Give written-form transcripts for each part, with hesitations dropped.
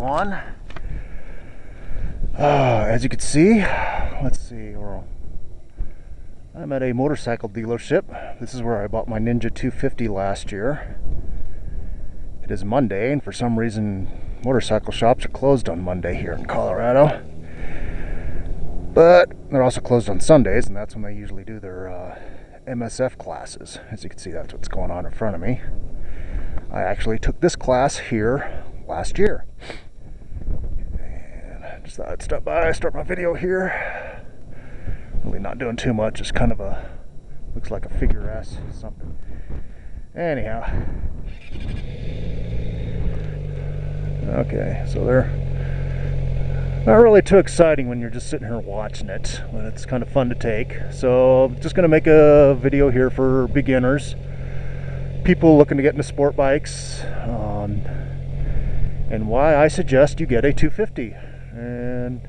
one. As you can see, let's see, I'm at a motorcycle dealership. This is where I bought my Ninja 250 last year. It is Monday, and for some reason motorcycle shops are closed on Monday here in Colorado. But they're also closed on Sundays, and that's when they usually do their MSF classes. As you can see, that's what's going on in front of me. I actually took this class here last year. And I just thought I'd stop by, start my video here. Really not doing too much, just kind of looks like a figure S something. Anyhow. Okay, so they're not really too exciting when you're just sitting here watching it, but it's kind of fun to take. So I'm just going to make a video here for beginners, people looking to get into sport bikes, and why I suggest you get a 250. And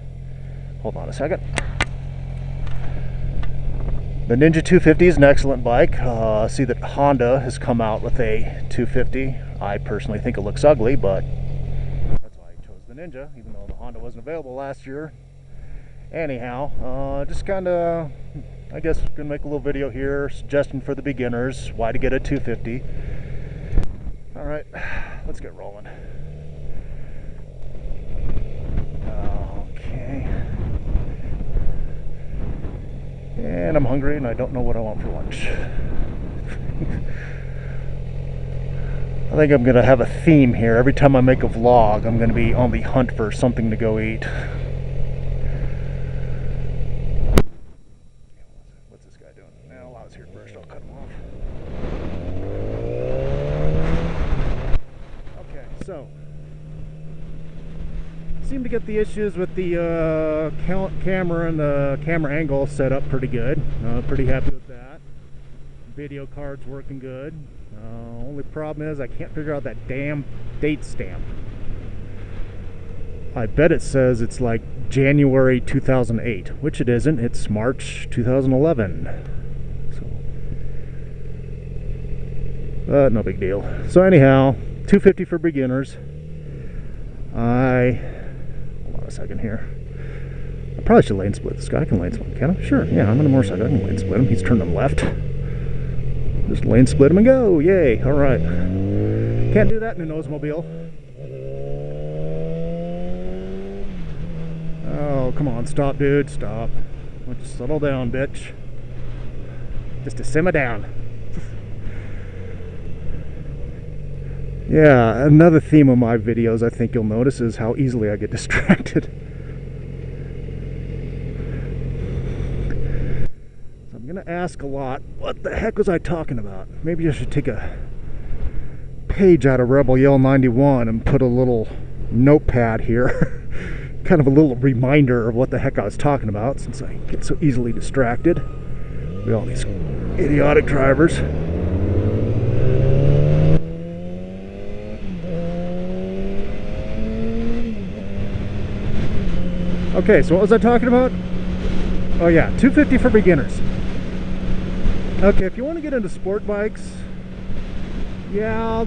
hold on a second. The Ninja 250 is an excellent bike. See that Honda has come out with a 250. I personally think it looks ugly, but that's why I chose the Ninja, even though the Honda wasn't available last year. Anyhow, just kind of, I guess, gonna make a little video here, suggesting for the beginners why to get a 250. All right, let's get rolling. Okay. And I'm hungry and I don't know what I want for lunch. I think I'm gonna have a theme here. Every time I make a vlog, I'm gonna be on the hunt for something to go eat. What's this guy doing? Well, I was here first, I'll cut him off. Okay, so seem to get the issues with the camera and the camera angle set up pretty good. Pretty happy with that. Video card's working good. Only problem is I can't figure out that damn date stamp. I bet it says it's like January 2008, which it isn't. It's March 2011. So, no big deal. So anyhow, 250 for beginners. Hold on a second here. I probably should lane split this guy. I can lane split him, can I? Sure, yeah, I'm on a motorcycle. I can lane split him. He's turned him left. Just lane split him and go. Yay, alright. Can't do that in an Oldsmobile. Oh, come on, stop, dude, stop. Why don't you settle down, bitch. Just to simmer down. Yeah, another theme of my videos, I think you'll notice, is how easily I get distracted. So I'm gonna ask a lot, what the heck was I talking about? Maybe I should take a page out of Rebel Yell 91 and put a little notepad here. Kind of a little reminder of what the heck I was talking about, since I get so easily distracted with all these idiotic drivers. Okay, so what was I talking about? Oh yeah, 250 for beginners. Okay, if you want to get into sport bikes, yeah,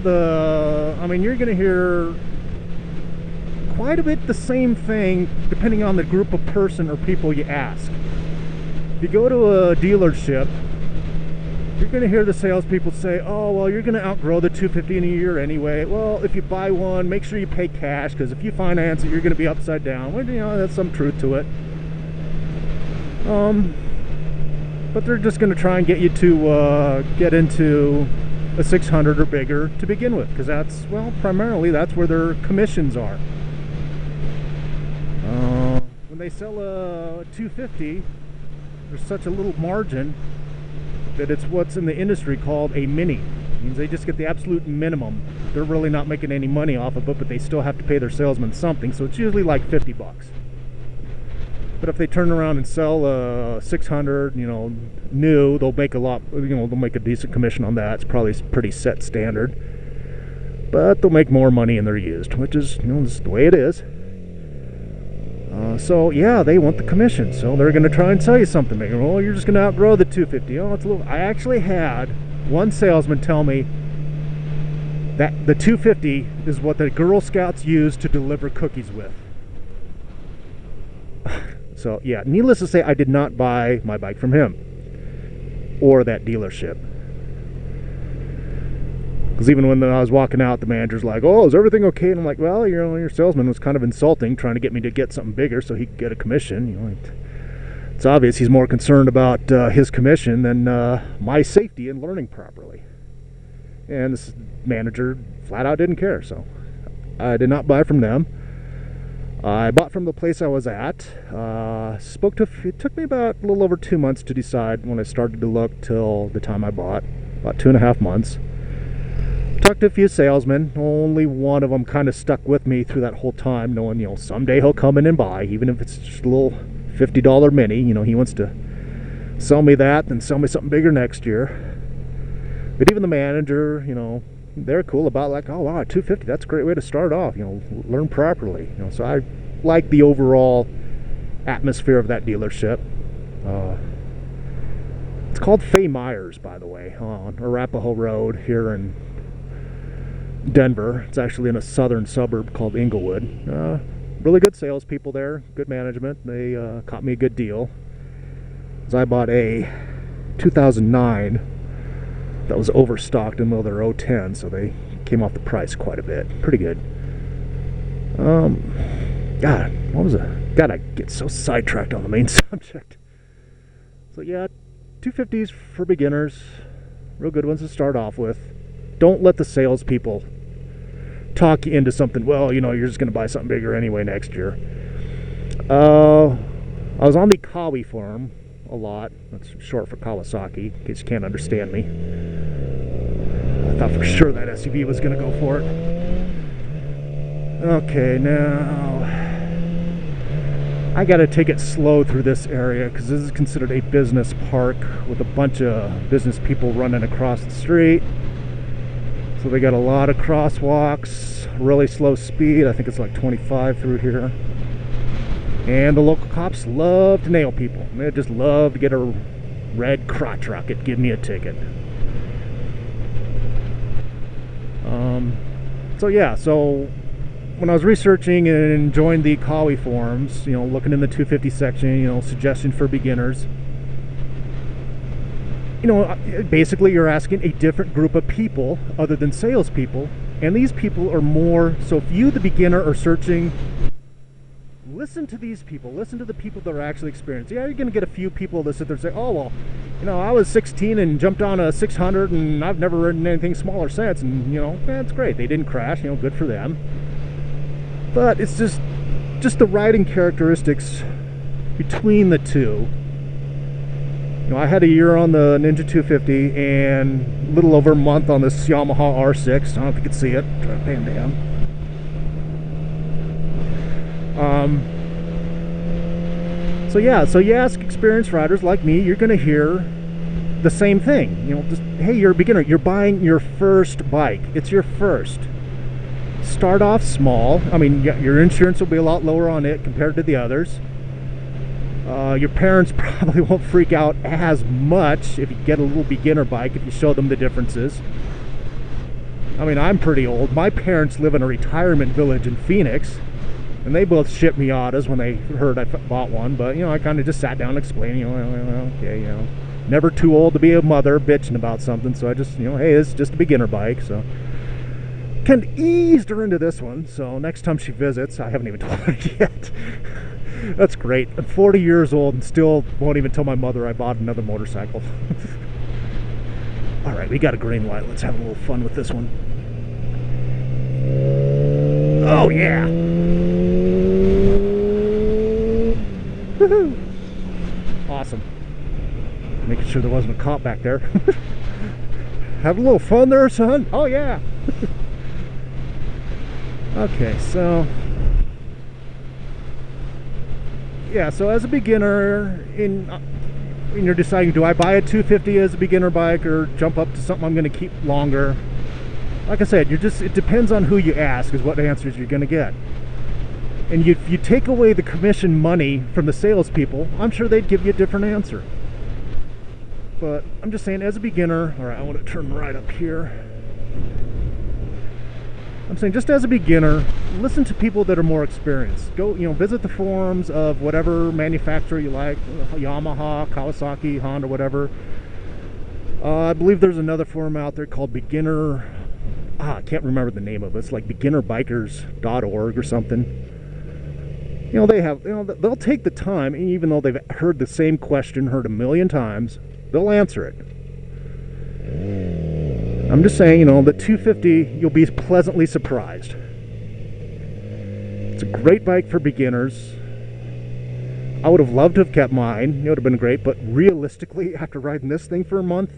I mean, you're going to hear quite a bit the same thing depending on the group of person or people you ask. If you go to a dealership, you're going to hear the salespeople say, oh, well, you're going to outgrow the 250 in a year anyway. Well, if you buy one, make sure you pay cash, because if you finance it, you're going to be upside down. Well, you know, that's some truth to it. But they're just going to try and get you to get into a 600 or bigger to begin with, because that's, well, primarily that's where their commissions are. When they sell a 250, there's such a little margin that it's what's in the industry called a mini. It means they just get the absolute minimum. They're really not making any money off of it, but they still have to pay their salesman something, so it's usually like 50 bucks. But if they turn around and sell a 600, you know, new, they'll make a lot, you know, they'll make a decent commission on that. It's probably pretty set standard. But they'll make more money in their used, which is, you know, just the way it is. So yeah, they want the commission, so they're going to try and sell you something. Maybe, well, you're just going to outgrow the 250. Oh, it's a little. I actually had one salesman tell me That the 250 is what the Girl Scouts use to deliver cookies with. So yeah, needless to say, I did not buy my bike from him or that dealership. Because even when I was walking out, the manager's like, "Oh, is everything okay?" And I'm like, "Well, you know, your salesman was kind of insulting, trying to get me to get something bigger so he could get a commission." You know, it's obvious he's more concerned about his commission than my safety and learning properly. And this manager flat out didn't care, so I did not buy from them. I bought from the place I was at. It took me about a little over 2 months to decide when I started to look till the time I bought, about 2.5 months. Talked to a few salesmen. Only one of them kind of stuck with me through that whole time, knowing, you know, someday he'll come in and buy, even if it's just a little $50 mini. You know, he wants to sell me that, then sell me something bigger next year. But even the manager, you know, they're cool about, like, "Oh wow, 250, that's a great way to start off, you know, learn properly." You know, so I like the overall atmosphere of that dealership. It's called Fay Myers, by the way, on Arapahoe Road here in Denver. It's actually in a southern suburb called Inglewood. Really good salespeople there, good management. They caught me a good deal. So I bought a 2009 that was overstocked in their 010, so they came off the price quite a bit. Pretty good. God, what was it? God, I get so sidetracked on the main subject. So yeah, 250s for beginners, real good ones to start off with. Don't let the salespeople talk you into something. Well, you know, you're just going to buy something bigger anyway next year. I was on the Kawi forum a lot. That's short for Kawasaki, in case you can't understand me. I thought for sure that SUV was going to go for it. Okay, now I got to take it slow through this area because this is considered a business park with a bunch of business people running across the street. So they got a lot of crosswalks, really slow speed. I think it's like 25 through here. And the local cops love to nail people. They just love to get a red crotch rocket, give me a ticket. So yeah, so when I was researching and joined the Kawi forums, you know, looking in the 250 section, you know, suggestion for beginners, you know, basically you're asking a different group of people other than salespeople, and these people are more, so if you, the beginner, are searching, listen to these people, listen to the people that are actually experienced. Yeah, you're going to get a few people that sit there and say, "Oh, well, you know, I was 16 and jumped on a 600 and I've never ridden anything smaller since," and, you know, that's great, they didn't crash, you know, good for them. But it's just the riding characteristics between the two. You know, I had a year on the Ninja 250 and a little over a month on this Yamaha R6. I don't know if you can see it. Try to pan down. So yeah, so you ask experienced riders like me, you're going to hear the same thing. You know, just, hey, you're a beginner. You're buying your first bike. It's your first. Start off small. I mean, your insurance will be a lot lower on it compared to the others. Your parents probably won't freak out as much if you get a little beginner bike, if you show them the differences. I mean, I'm pretty old. My parents live in a retirement village in Phoenix, and they both shipped Miatas when they heard I bought one. But, you know, I kind of just sat down and explained, you know, okay, you know, never too old to be a mother bitching about something. So I just, you know, hey, it's just a beginner bike. So kind of eased her into this one. So next time she visits, I haven't even told her yet. That's great. I'm 40 years old and still won't even tell my mother I bought another motorcycle. All right, we got a green light. Let's have a little fun with this one. Oh yeah! Woohoo! Awesome. Making sure there wasn't a cop back there. Have a little fun there, son. Oh yeah. Okay, so yeah, so as a beginner, when you're deciding, do I buy a 250 as a beginner bike or jump up to something I'm going to keep longer? Like I said, it depends on who you ask is what answers you're going to get. And if you take away the commission money from the salespeople, I'm sure they'd give you a different answer. But I'm just saying, as a beginner, all right, I want to turn right up here. I'm saying just as a beginner, listen to people that are more experienced. Go, visit the forums of whatever manufacturer you like, Yamaha, Kawasaki, Honda, whatever. I believe there's another forum out there called Beginner. I can't remember the name of it. It's like beginnerbikers.org or something. They have, they'll take the time, even though they've heard the same question, heard a million times, they'll answer it. I'm just saying, the 250, you'll be pleasantly surprised. It's a great bike for beginners. I would have loved to have kept mine. It would have been great, but realistically, after riding this thing for a month,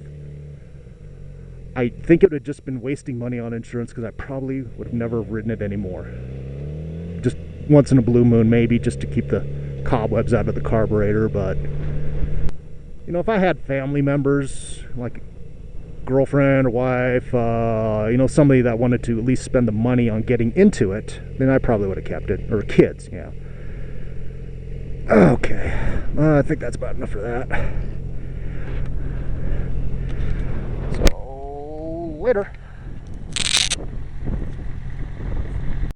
I think it would have just been wasting money on insurance because I probably would have never ridden it anymore. Just once in a blue moon, maybe, just to keep the cobwebs out of the carburetor. But if I had family members, like girlfriend or wife, somebody that wanted to at least spend the money on getting into it, then I probably would have kept it. Or kids, yeah. Okay, I think that's about enough for that. So, later.